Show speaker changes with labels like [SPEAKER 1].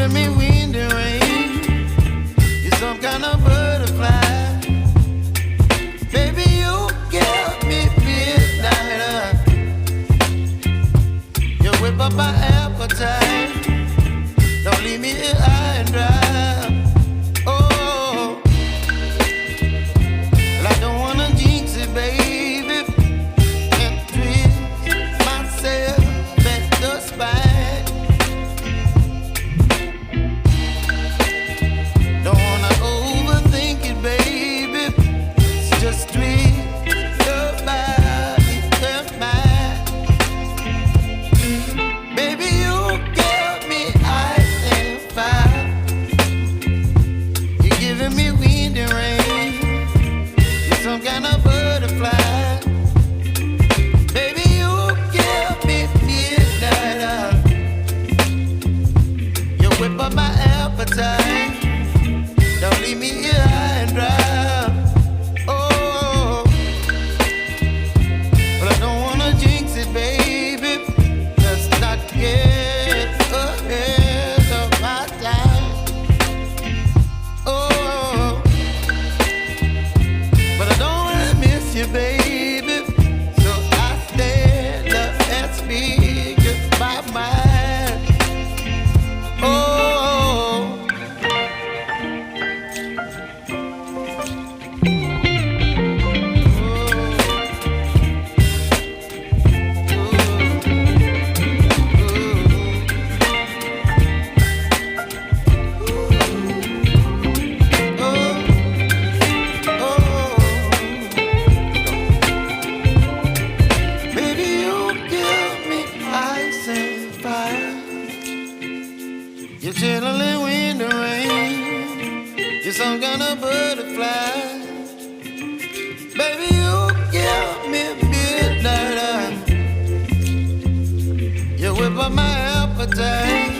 [SPEAKER 1] giving me wind and rain. You're some kind of butterfly. Baby, you give me midnight. You whip up my appetite. Don't leave me here high and dry. Oh, well, I don't wanna jinx it, baby, and twist myself at the spine. Don't wanna overthink it, baby. It's just twist your body and mine. Baby, you give me ice and fire. You're giving me wind and rain. You're some kind of butterfly. Baby, you give me midnight. You whip up my appetite. Don't leave me here high and dry. Oh, but I don't wanna jinx it, baby. Let's not get ahead of my time. Oh, but I don't wanna miss you, baby. So I stand up and speak my mind. Oh. Baby, you give me ice and fire. You're chilling wind and rain. You're some kind of butterfly. Baby, you give me midnight. You whip up my appetite.